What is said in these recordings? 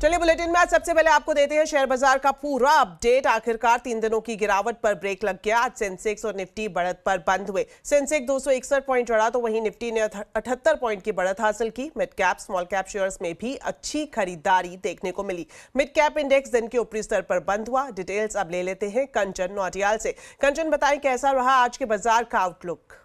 चलिए बुलेटिन में आज सबसे पहले आपको देते हैं शेयर बाजार का पूरा अपडेट। आखिरकार 3 दिनों की गिरावट पर ब्रेक लग गया। आज सेंसेक्स और निफ्टी बढ़त पर बंद हुए। सेंसेक्स 261 पॉइंट चढ़ा तो वहीं निफ्टी ने 78 पॉइंट की बढ़त हासिल की। Mid cap small cap shares में भी अच्छी खरीदारी देखने को मिली। मिड कैप इंडेक्स दिन के ऊपरी स्तर पर बंद हुआ। डिटेल्स अब ले लेते हैं कंचन नौटियाल से। कंचन, बताएं कैसा रहा आज के बाजार का आउटलुक।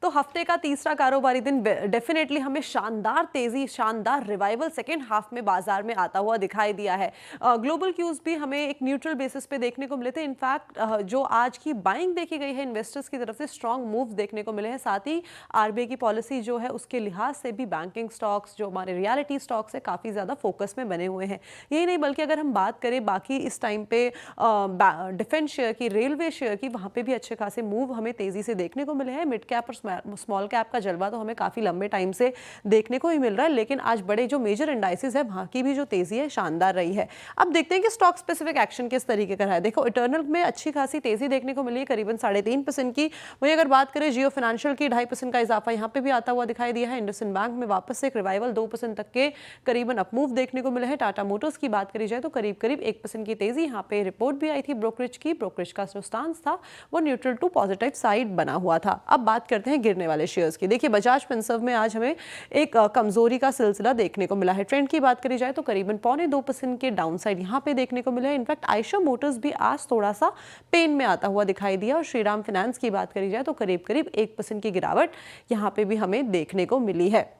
तो हफ्ते का तीसरा कारोबारी दिन डेफिनेटली हमें शानदार तेजी, शानदार रिवाइवल सेकेंड हाफ में बाजार में आता हुआ दिखाई दिया है। ग्लोबल क्यूज भी हमें एक न्यूट्रल बेसिस पे देखने को मिले थे। इनफैक्ट जो आज की बाइंग देखी गई है इन्वेस्टर्स की तरफ से, स्ट्रॉन्ग मूव देखने को मिले हैं। साथ ही आरबीआई की पॉलिसी जो है उसके लिहाज से भी बैंकिंग स्टॉक्स, जो हमारे रियलिटी स्टॉक्स है, काफ़ी ज़्यादा फोकस में बने हुए हैं। यही नहीं बल्कि अगर हम बात करें बाकी इस टाइम पे डिफेंस शेयर की, रेलवे शेयर की, वहाँ पे भी अच्छे खासे मूव हमें तेजी से देखने को मिले हैं। मिड कैप और स्मॉल कैप का जलवा तो हमें काफी लंबे टाइम से देखने को ही मिल रहा है, लेकिन आज बड़े जो मेजर इंडाइसेस है वहां की भी जो तेजी है शानदार रही है। अब देखते हैं कि स्टॉक स्पेसिफिक एक्शन किस तरीके का रहा है। देखो, इटर्नल में अच्छी खासी तेजी देखने को मिली है, करीबन 3.5% की। वहीं अगर बात करें जियो फाइनेंशियल की, 2.5% का इजाफा यहाँ पे भी आता हुआ दिखाई दिया है। इंडसइंड बैंक में वापस से एक रिवाइवल 2% तक के करीबन अपमूव देखने को मिले हैं। टाटा मोटर्स की बात करी जाए तो करीब करीब 1% की तेजी। यहाँ पे रिपोर्ट भी आई थी ब्रोकरेज की। ब्रोकरेज का जो स्टांस था वो न्यूट्रल टू पॉजिटिव साइड बना हुआ था। अब बात करते हैं गिरने वाले शेयर्स की। देखिए, बजाज फिनसर्व में आज हमें एक कमजोरी का सिलसिला देखने को मिला है। ट्रेंड की बात करी जाए तो करीबन 0.25% के डाउन साइड यहाँ पे देखने को मिला है। इनफैक्ट आयशर मोटर्स भी आज थोड़ा सा पेन में आता हुआ दिखाई दिया। और श्रीराम फाइनेंस की बात करी जाए तो करीब करीब 1% की गिरावट यहाँ पे भी हमें देखने को मिली है।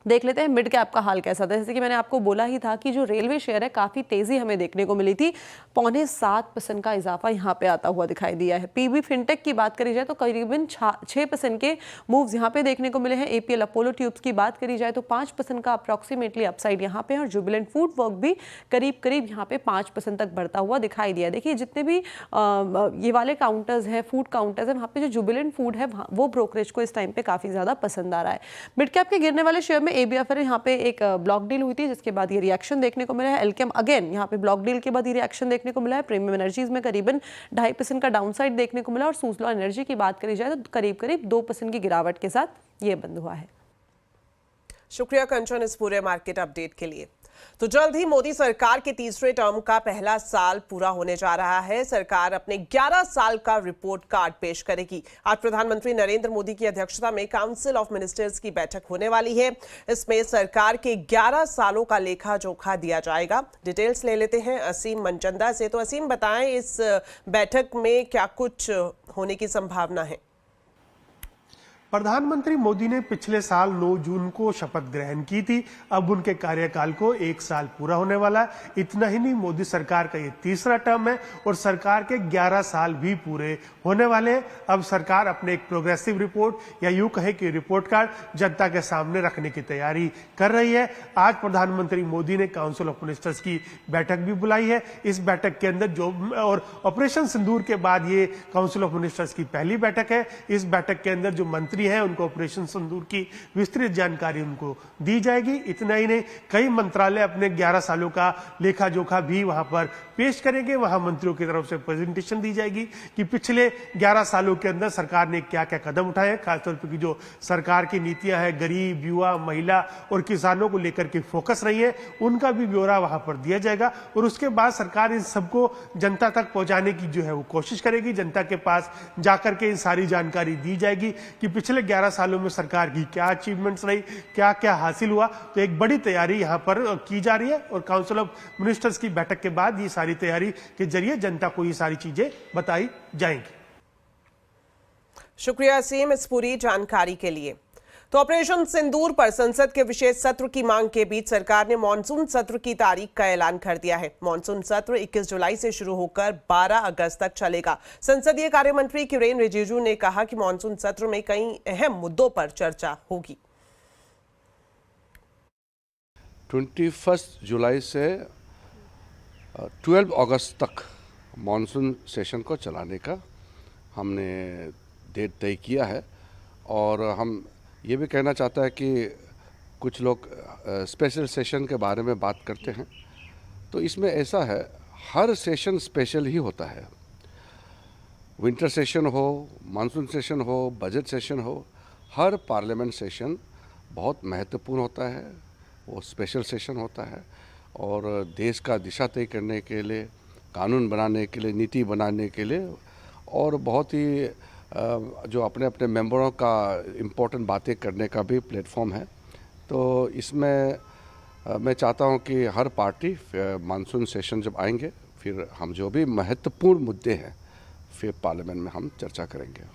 देख लेते हैं मिड कैप का हाल कैसा था। जैसे कि मैंने आपको बोला ही था कि जो रेलवे शेयर है काफ़ी तेज़ी हमें देखने को मिली थी। 0.7% का इजाफा यहाँ पे आता हुआ दिखाई दिया है। पीबी फिनटेक की बात करी जाए तो करीबन 6% के मूव्स यहाँ पे देखने को मिले हैं। एपीएल अपोलो ट्यूब्स की बात करी जाए तो 5% का अप्रॉक्सीमेटली अपसाइड यहाँ पे है। और जुबिलेंट फूड वर्क भी करीब करीब यहाँ पे 5% तक बढ़ता हुआ दिखाई दिया। देखिए, जितने भी ये वाले काउंटर्स हैं, फूड काउंटर्स हैं, वहाँ पे जो जुबिलेंट फूड है वो ब्रोकरेज को इस टाइम पे काफ़ी ज़्यादा पसंद आ रहा है। मिड कैप के गिरने वाले शेयर में एबीएफआर यहाँ पे एक ब्लॉक डील हुई थी, जिसके बाद ये रिएक्शन देखने को मिला है। एल्केम अगेन यहाँ पे ब्लॉक डील के बाद ये रिएक्शन देखने को मिला है। प्रीमियम एनर्जीज में करीबन 2.5% का डाउनसाइड देखने को मिला। और सूजलॉ एनर्जी की बात करी जाए तो करीब करीब 2% की गिरावट के साथ ये बंद हुआ है। शुक्रिया कंचन इस पूरे मार्केट अपडेट के लिए। तो जल्द ही मोदी सरकार के तीसरे टर्म का पहला साल पूरा होने जा रहा है। सरकार अपने 11 साल का रिपोर्ट कार्ड पेश करेगी। आज प्रधानमंत्री नरेंद्र मोदी की अध्यक्षता में काउंसिल ऑफ मिनिस्टर्स की बैठक होने वाली है। इसमें सरकार के 11 सालों का लेखा जोखा दिया जाएगा। डिटेल्स ले लेते हैं असीम मनचंदा से। तो असीम, बताएं इस बैठक में क्या कुछ होने की संभावना है? प्रधानमंत्री मोदी ने पिछले साल 9 जून को शपथ ग्रहण की थी। अब उनके कार्यकाल को 1 साल पूरा होने वाला है। इतना ही नहीं, मोदी सरकार का ये तीसरा टर्म है और सरकार के 11 साल भी पूरे होने वाले हैं। अब सरकार अपने एक प्रोग्रेसिव रिपोर्ट या यूं कहे कि रिपोर्ट कार्ड जनता के सामने रखने की तैयारी कर रही है। आज प्रधानमंत्री मोदी ने काउंसिल ऑफ मिनिस्टर्स की बैठक भी बुलाई है। इस बैठक के अंदर जो और ऑपरेशन सिंदूर के बाद ये काउंसिल ऑफ मिनिस्टर्स की पहली बैठक है। इस बैठक के अंदर जो मंत्री हैं उनको ऑपरेशन सिंदूर की विस्तृत जानकारी उनको दी जाएगी। इतना ही नहीं, कई मंत्रालय अपने 11 सालों का लेखा जोखा भी वहां पर पेश करेंगे। वहां मंत्रियों की तरफ से प्रेजेंटेशन दी जाएगी कि पिछले 11 सालों के अंदर सरकार ने क्या क्या कदम उठाए हैं। खासतौर पर जो सरकार की नीतियां हैं गरीब, युवा, महिला और किसानों को लेकर के फोकस रही है, उनका भी ब्यौरा वहां पर दिया जाएगा। और उसके बाद सरकार इन सबको जनता तक पहुंचाने की जो है वो कोशिश करेगी। जनता के पास जाकर के इन सारी जानकारी दी जाएगी कि पिछले 11 सालों में सरकार की क्या अचीवमेंट्स रही, क्या क्या हासिल हुआ। तो एक बड़ी तैयारी यहां पर की जा रही है और काउंसिल ऑफ मिनिस्टर्स की बैठक के बाद ये सारी तैयारी के जरिए जनता को ये सारी चीजें बताई जाएंगी। शुक्रिया असीम इस पूरी जानकारी के लिए। तो ऑपरेशन सिंदूर पर संसद के विशेष सत्र की मांग के बीच सरकार ने मॉनसून सत्र की तारीख का ऐलान कर दिया है। मॉनसून सत्र 21 जुलाई से शुरू होकर 12 अगस्त तक चलेगा। संसदीय कार्य मंत्री किरेन रिजिजू ने कहा कि मॉनसून सत्र में कई अहम मुद्दों पर चर्चा होगी। 21 जुलाई से 12 अगस्त तक मॉनसून सेशन को चलाने का हमने डेट तय किया है। और हम ये भी कहना चाहता है कि कुछ लोग स्पेशल सेशन के बारे में बात करते हैं, तो इसमें ऐसा है, हर सेशन स्पेशल ही होता है। विंटर सेशन हो, मानसून सेशन हो, बजट सेशन हो, हर पार्लियामेंट सेशन बहुत महत्वपूर्ण होता है, वो स्पेशल सेशन होता है और देश का दिशा तय करने के लिए, कानून बनाने के लिए, नीति बनाने के लिए और बहुत ही जो अपने अपने मेंबरों का इम्पोर्टेंट बातें करने का भी प्लेटफॉर्म है। तो इसमें मैं चाहता हूं कि हर पार्टी मानसून सेशन जब आएंगे फिर हम जो भी महत्वपूर्ण मुद्दे हैं फिर पार्लियामेंट में हम चर्चा करेंगे।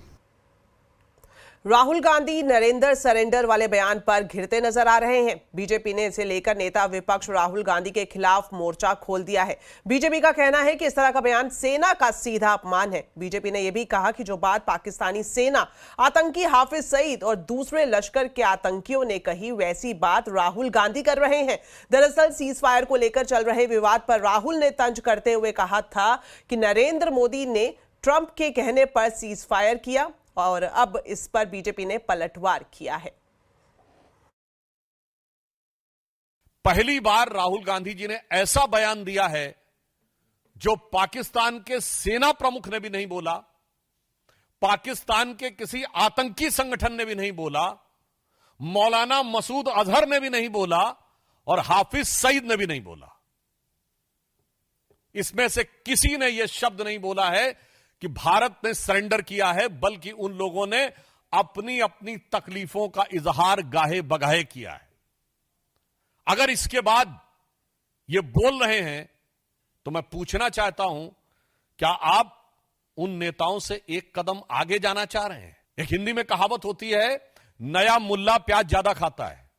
राहुल गांधी नरेंद्र सरेंडर वाले बयान पर घिरते नजर आ रहे हैं। बीजेपी ने इसे लेकर नेता विपक्ष राहुल गांधी के खिलाफ मोर्चा खोल दिया है। बीजेपी का कहना है कि इस तरह का बयान सेना का सीधा अपमान है। बीजेपी ने यह भी कहा कि जो बात पाकिस्तानी सेना, आतंकी हाफिज सईद और दूसरे लश्कर के आतंकियों ने कही, वैसी बात राहुल गांधी कर रहे हैं। दरअसल सीज फायर को लेकर चल रहे विवाद पर राहुल ने तंज करते हुए कहा था कि नरेंद्र मोदी ने ट्रंप के कहने पर सीज फायर किया और अब इस पर बीजेपी ने पलटवार किया है। पहली बार राहुल गांधी जी ने ऐसा बयान दिया है जो पाकिस्तान के सेना प्रमुख ने भी नहीं बोला, पाकिस्तान के किसी आतंकी संगठन ने भी नहीं बोला, मौलाना मसूद अजहर ने भी नहीं बोला और हाफिज सईद ने भी नहीं बोला। इसमें से किसी ने यह शब्द नहीं बोला है कि भारत ने सरेंडर किया है, बल्कि उन लोगों ने अपनी अपनी तकलीफों का इजहार गाहे बगाहे किया है। अगर इसके बाद ये बोल रहे हैं तो मैं पूछना चाहता हूं, क्या आप उन नेताओं से एक कदम आगे जाना चाह रहे हैं? एक हिंदी में कहावत होती है, नया मुल्ला प्याज ज्यादा खाता है,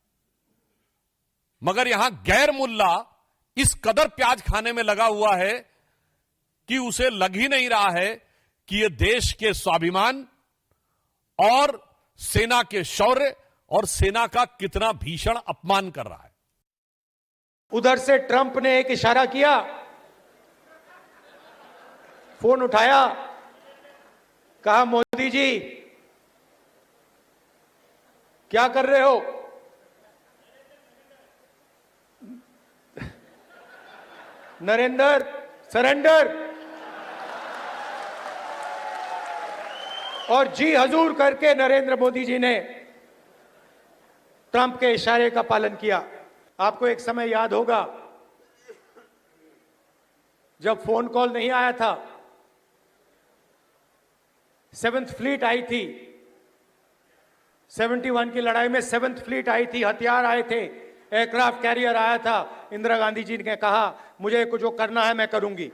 मगर यहां गैर मुल्ला इस कदर प्याज खाने में लगा हुआ है कि उसे लग ही नहीं रहा है कि यह देश के स्वाभिमान और सेना के शौर्य और सेना का कितना भीषण अपमान कर रहा है। उधर से ट्रंप ने एक इशारा किया, फोन उठाया, कहा मोदी जी क्या कर रहे हो? नरेंद्र सरेंडर, और जी हजूर करके नरेंद्र मोदी जी ने ट्रंप के इशारे का पालन किया। आपको एक समय याद होगा जब फोन कॉल नहीं आया था, 7th फ्लीट आई थी, 71 की लड़ाई में 7th फ्लीट आई थी, हथियार आए थे, एयरक्राफ्ट कैरियर आया था। इंदिरा गांधी जी ने कहा मुझे जो करना है मैं करूंगी।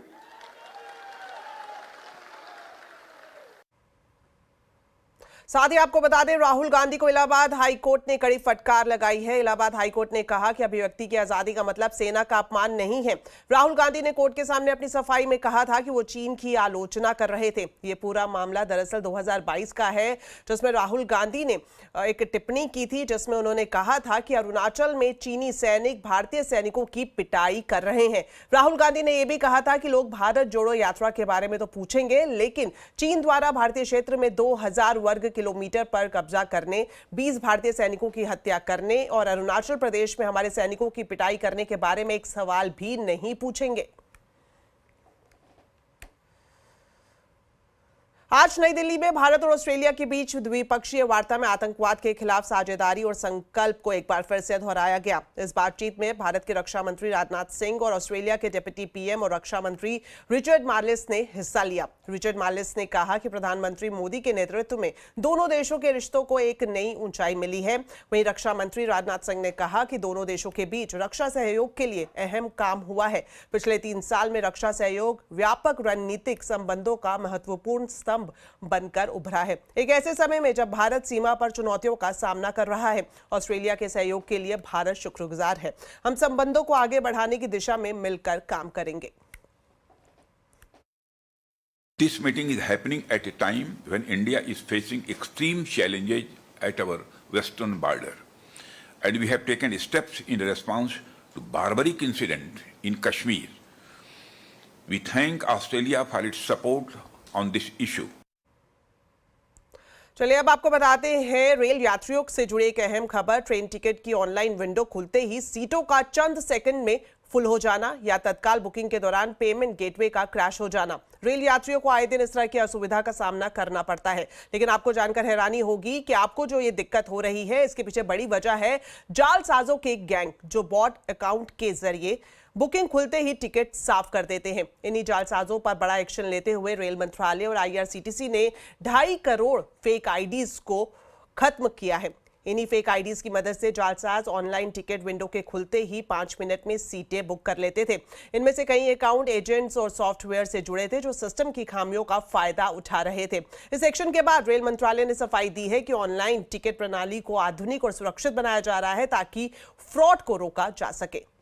साथ ही आपको बता दें, राहुल गांधी को इलाहाबाद हाई कोर्ट ने कड़ी फटकार लगाई है। इलाहाबाद हाई कोर्ट ने कहा कि अभिव्यक्ति की आजादी का मतलब सेना का अपमान नहीं है। राहुल गांधी ने कोर्ट के सामने अपनी सफाई में कहा था कि वो चीन की आलोचना कर रहे थे। ये पूरा मामला दरअसल 2022 का है, जिसमें राहुल गांधी ने एक टिप्पणी की थी, जिसमें उन्होंने कहा था कि अरुणाचल में चीनी सैनिक भारतीय सैनिकों की पिटाई कर रहे हैं। राहुल गांधी ने यह भी कहा था कि लोग भारत जोड़ो यात्रा के बारे में तो पूछेंगे, लेकिन चीन द्वारा भारतीय क्षेत्र में 2000 वर्ग किलोमीटर पर कब्जा करने, 20 भारतीय सैनिकों की हत्या करने और अरुणाचल प्रदेश में हमारे सैनिकों की पिटाई करने के बारे में एक सवाल भी नहीं पूछेंगे। आज नई दिल्ली में भारत और ऑस्ट्रेलिया के बीच द्विपक्षीय वार्ता में आतंकवाद के खिलाफ साझेदारी और संकल्प को एक बार फिर से दोहराया गया। इस बातचीत में भारत के रक्षा मंत्री राजनाथ सिंह और ऑस्ट्रेलिया के डिप्टी पीएम और रक्षा मंत्री रिचर्ड मार्लिस ने हिस्सा लिया। रिचर्ड मार्लिस ने कहा कि प्रधानमंत्री मोदी के नेतृत्व में दोनों देशों के रिश्तों को एक नई ऊंचाई मिली है। वहीं रक्षा मंत्री राजनाथ सिंह ने कहा कि दोनों देशों के बीच रक्षा सहयोग के लिए अहम काम हुआ है। पिछले 3 साल में रक्षा सहयोग व्यापक रणनीतिक संबंधों का महत्वपूर्ण स्तंभ बनकर उभरा है। एक ऐसे समय में जब भारत सीमा पर चुनौतियों का सामना कर रहा है, ऑस्ट्रेलिया के सहयोग के लिए भारत शुक्रगुजार है। हम संबंधों को आगे बढ़ाने की दिशा में मिलकर काम करेंगे। This meeting is happening at a time when India is facing extreme challenges at our western border, and we have taken steps in response to barbaric incident in Kashmir. We thank Australia for its support on this issue. चलिए अब आपको बताते हैं rail यात्रियों से जुड़ी एक अहम खबर। ट्रेन टिकट की ऑनलाइन विंडो खुलते ही सीटों का चंद सेकंड में फुल हो जाना या तत्काल बुकिंग के दौरान पेमेंट गेटवे का क्रैश हो जाना। रेल यात्रियों को आए दिन इस तरह की असुविधा का सामना करना पड़ता है, लेकिन आपको जानकर हैरानी होगी कि आपको जो ये दिक्कत हो रही है इसके पीछे बड़ी वजह है जालसाजों के गैंग जो बॉट अकाउंट के जरिए बुकिंग खुलते ही टिकट साफ कर देते हैं। इन्हीं जालसाजों पर बड़ा एक्शन लेते हुए रेल मंत्रालय और IRCTC ने 2.5 करोड़ फेक आईडीज को खत्म किया है। इन्हीं फेक आईडीज की मदद से जालसाज ऑनलाइन टिकट विंडो के खुलते ही 5 मिनट में सीटें बुक कर लेते थे। इनमें से कई अकाउंट एजेंट्स और सॉफ्टवेयर से जुड़े थे जो सिस्टम की खामियों का फायदा उठा रहे थे। इस एक्शन के बाद रेल मंत्रालय ने सफाई दी है कि ऑनलाइन टिकट प्रणाली को आधुनिक और सुरक्षित बनाया जा रहा है ताकि फ्रॉड को रोका जा सके।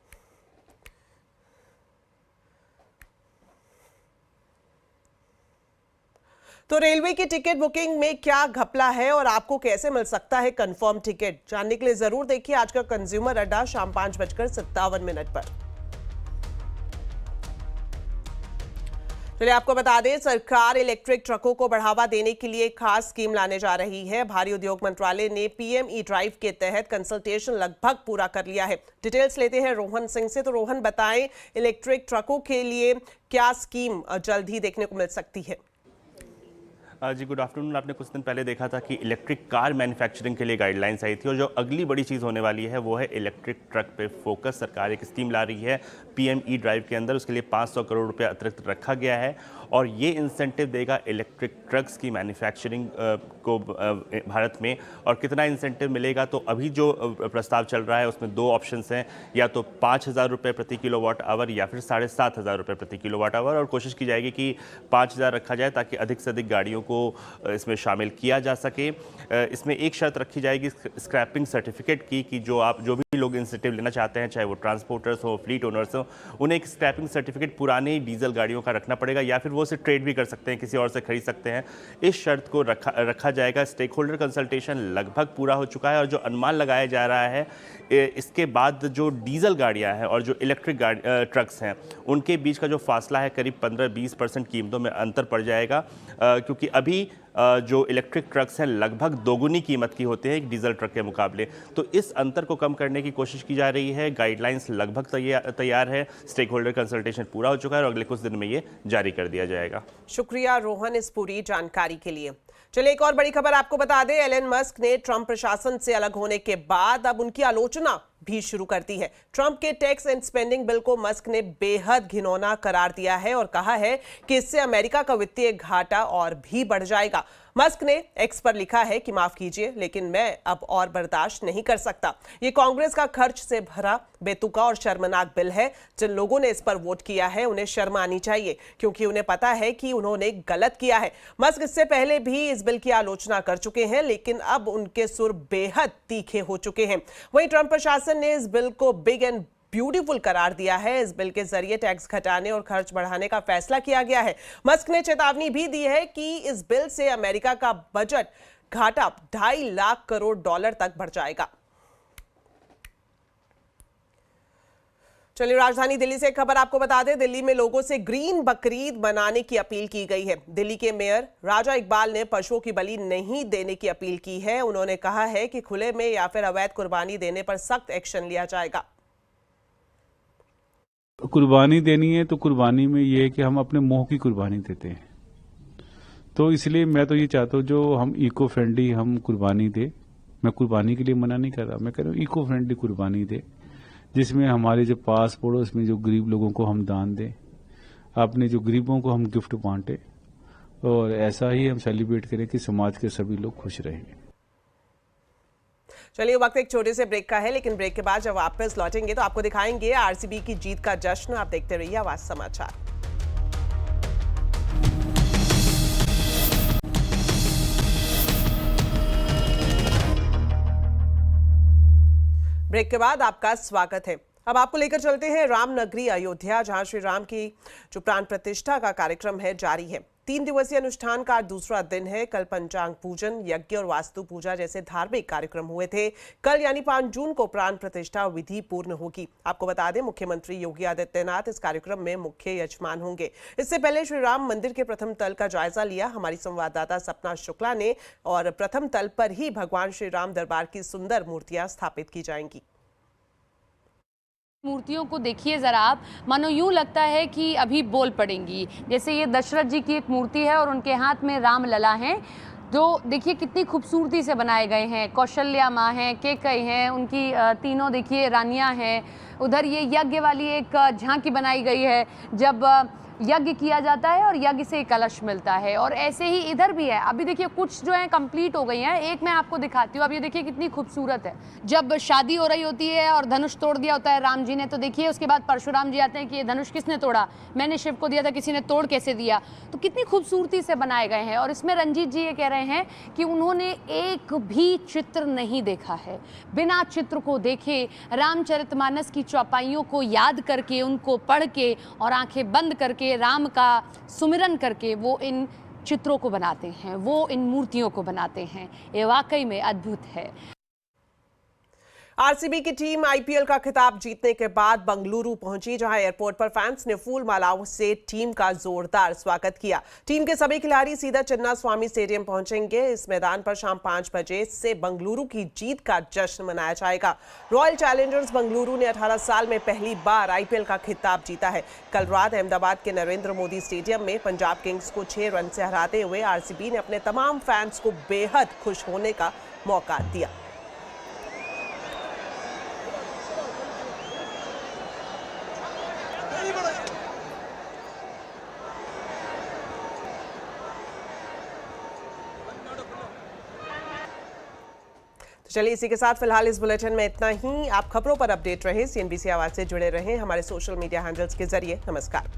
तो रेलवे की टिकट बुकिंग में क्या घपला है और आपको कैसे मिल सकता है कंफर्म टिकट, जानने के लिए जरूर देखिए आज का कंज्यूमर अड्डा शाम 5:57 पर। चलिए आपको बता दें, सरकार इलेक्ट्रिक ट्रकों को बढ़ावा देने के लिए एक खास स्कीम लाने जा रही है। भारी उद्योग मंत्रालय ने PM E-ड्राइव के तहत कंसल्टेशन लगभग पूरा कर लिया है। डिटेल्स लेते हैं रोहन सिंह से। तो रोहन बताएं, इलेक्ट्रिक ट्रकों के लिए क्या स्कीम जल्द ही देखने को मिल सकती है? जी गुड आफ्टरनून। आपने कुछ दिन पहले देखा था कि इलेक्ट्रिक कार मैन्युफैक्चरिंग के लिए गाइडलाइंस आई थी और जो अगली बड़ी चीज़ होने वाली है वो है इलेक्ट्रिक ट्रक पे फोकस। सरकार एक स्कीम ला रही है PM E-ड्राइव के अंदर, उसके लिए 500 करोड़ रुपए अतिरिक्त रखा गया है और ये इंसेंटिव देगा इलेक्ट्रिक ट्रक्स की मैन्युफैक्चरिंग को भारत में। और कितना इंसेंटिव मिलेगा, तो अभी जो प्रस्ताव चल रहा है उसमें 2 ऑप्शंस हैं, या तो 5,000 रुपये प्रति किलोवाट आवर या फिर 7,500 रुपये प्रति किलोवाट आवर। और कोशिश की जाएगी कि 5,000 रखा जाए ताकि अधिक से अधिक गाड़ियों को इसमें शामिल किया जा सके। इसमें एक शर्त रखी जाएगी स्क्रैपिंग सर्टिफिकेट की, कि जो भी लोग इंसेंटिव लेना चाहते हैं, चाहे वो ट्रांसपोर्टर्स हो, फ्लीट ओनर्स हो, उन्हें एक स्क्रैपिंग सर्टिफिकेट पुराने डीजल गाड़ियों का रखना पड़ेगा या फिर वो उसे ट्रेड भी कर सकते हैं, किसी और से खरीद सकते हैं। इस शर्त को रखा जाएगा। स्टेक होल्डर कंसल्टेशन लगभग पूरा हो चुका है और जो अनुमान लगाया जा रहा है इसके बाद जो डीजल गाड़ियां हैं और जो इलेक्ट्रिक ट्रक्स हैं उनके बीच का जो फासला है करीब 15-20% कीमतों में अंतर पड़ जाएगा, क्योंकि अभी जो इलेक्ट्रिक ट्रक्स हैं लगभग दोगुनी कीमत की होते हैं एक डीजल ट्रक के मुकाबले। तो इस अंतर को कम करने की कोशिश की जा रही है। गाइडलाइंस लगभग तैयार है, स्टेक होल्डर कंसल्टेशन पूरा हो चुका है और अगले कुछ दिन में ये जारी कर दिया जाएगा। शुक्रिया रोहन इस पूरी जानकारी के लिए। चलिए एक और बड़ी खबर आपको बता दें, एलन मस्क ने ट्रंप प्रशासन से अलग होने के बाद अब उनकी आलोचना भी शुरू कर दी है। ट्रंप के टैक्स एंड स्पेंडिंग बिल को मस्क ने बेहद घिनौना करार दिया है और कहा है कि इससे अमेरिका का वित्तीय घाटा और भी बढ़ जाएगा। मस्क ने एक्स पर लिखा है कि माफ कीजिए, लेकिन मैं अब और बर्दाश्त नहीं कर सकता। ये कांग्रेस का खर्च से भरा बेतुका और शर्मनाक बिल है। जिन लोगों ने इस पर वोट किया है उन्हें शर्म आनी चाहिए, क्योंकि उन्हें पता है कि उन्होंने गलत किया है। मस्क इससे पहले भी इस बिल की आलोचना कर चुके हैं, लेकिन अब उनके सुर बेहद तीखे हो चुके हैं। वहीं ट्रंप प्रशासन ने इस बिल को बिग एंड ब्यूटीफुल करार दिया है। इस बिल के जरिए टैक्स घटाने और खर्च बढ़ाने का फैसला किया गया है। मस्क ने चेतावनी भी दी है कि इस बिल से अमेरिका का बजट घाटा $2.5 लाख करोड़ तक बढ़ जाएगा। चलिए राजधानी दिल्ली से एक खबर आपको बता दें, दिल्ली में लोगों से ग्रीन बकरीद मनाने की अपील की गई है। दिल्ली के मेयर राजा इकबाल ने पशुओं की बलि नहीं देने की अपील की है। उन्होंने कहा है कि खुले में या फिर अवैध कुर्बानी देने पर सख्त एक्शन लिया जाएगा। कुर्बानी देनी है तो कुर्बानी में ये है कि हम अपने मोह की कुर्बानी देते हैं, तो इसलिए मैं तो ये चाहता हूँ जो हम इको फ्रेंडली हम कुर्बानी दे। मैं कुर्बानी के लिए मना नहीं कर रहा, मैं कह रहा हूँ इको फ्रेंडली कुर्बानी दे, जिसमें हमारे जो पास पड़ोस में जो गरीब लोगों को हम दान दें, अपने जो गरीबों को हम गिफ्ट बांटे और ऐसा ही हम सेलिब्रेट करें कि समाज के सभी लोग खुश रहेंगे। चलिए वक्त एक छोटे से ब्रेक का है, लेकिन ब्रेक के बाद जब वापस लौटेंगे तो आपको दिखाएंगे RCB की जीत का जश्न। आप देखते रहिए आवाज समाचार। ब्रेक के बाद आपका स्वागत है। अब आपको लेकर चलते हैं राम नगरी अयोध्या, जहां श्री राम की जो प्राण प्रतिष्ठा का कार्यक्रम है जारी है। 3 दिवसीय अनुष्ठान का दूसरा दिन है। कल पंचांग पूजन, यज्ञ और वास्तु पूजा जैसे धार्मिक कार्यक्रम हुए थे। कल यानी 5 जून को प्राण प्रतिष्ठा विधि पूर्ण होगी। आपको बता दें, मुख्यमंत्री योगी आदित्यनाथ इस कार्यक्रम में मुख्य यजमान होंगे। इससे पहले श्री राम मंदिर के प्रथम तल का जायजा लिया हमारी संवाददाता सपना शुक्ला ने, और प्रथम तल पर ही भगवान श्री राम दरबार की सुंदर मूर्तियां स्थापित की जाएंगी। मूर्तियों को देखिए जरा आप, मानो यूं लगता है कि अभी बोल पड़ेंगी। जैसे ये दशरथ जी की एक मूर्ति है और उनके हाथ में राम लला हैं, जो देखिए कितनी खूबसूरती से बनाए गए हैं। कौशल्या माँ हैं, केकई हैं, उनकी तीनों देखिए रानियां हैं। उधर ये यज्ञ वाली एक झांकी बनाई गई है, जब यज्ञ किया जाता है और यज्ञ से कलश मिलता है। और ऐसे ही इधर भी है। अभी देखिए कुछ जो है कंप्लीट हो गई हैं, एक मैं आपको दिखाती हूँ। अब ये देखिए कितनी खूबसूरत है। जब शादी हो रही होती है और धनुष तोड़ दिया होता है राम जी ने, तो देखिए उसके बाद परशुराम जी आते हैं कि ये धनुष किसने तोड़ा, मैंने शिव को दिया था, किसी ने तोड़ कैसे दिया। तो कितनी खूबसूरती से बनाए गए हैं। और इसमें रंजीत जी ये कह रहे हैं कि उन्होंने एक भी चित्र नहीं देखा है। बिना चित्र को देखे, रामचरितमानस की चौपाइयों को याद करके, उनको पढ़ के और आंखें बंद करके, राम का सुमिरन करके वो इन चित्रों को बनाते हैं, वो इन मूर्तियों को बनाते हैं। ये वाकई में अद्भुत है। आरसीबी की टीम आईपीएल का खिताब जीतने के बाद बंगलुरु पहुंची, जहां एयरपोर्ट पर फैंस ने फूल मालाओं से टीम का जोरदार स्वागत किया। टीम के सभी खिलाड़ी सीधा चिन्नास्वामी स्टेडियम पहुंचेंगे। इस मैदान पर शाम 5 बजे से बंगलुरु की जीत का जश्न मनाया जाएगा। रॉयल चैलेंजर्स बंगलुरु ने 18 साल में पहली बार आईपीएल का खिताब जीता है। कल रात अहमदाबाद के नरेंद्र मोदी स्टेडियम में पंजाब किंग्स को 6 रन से हराते हुए आरसीबी ने अपने तमाम फैंस को बेहद खुश होने का मौका दिया। चलिए, इसी के साथ फिलहाल इस बुलेटिन में इतना ही। आप खबरों पर अपडेट रहे, सीएनबीसी आवाज से जुड़े रहें हमारे सोशल मीडिया हैंडल्स के जरिए। नमस्कार।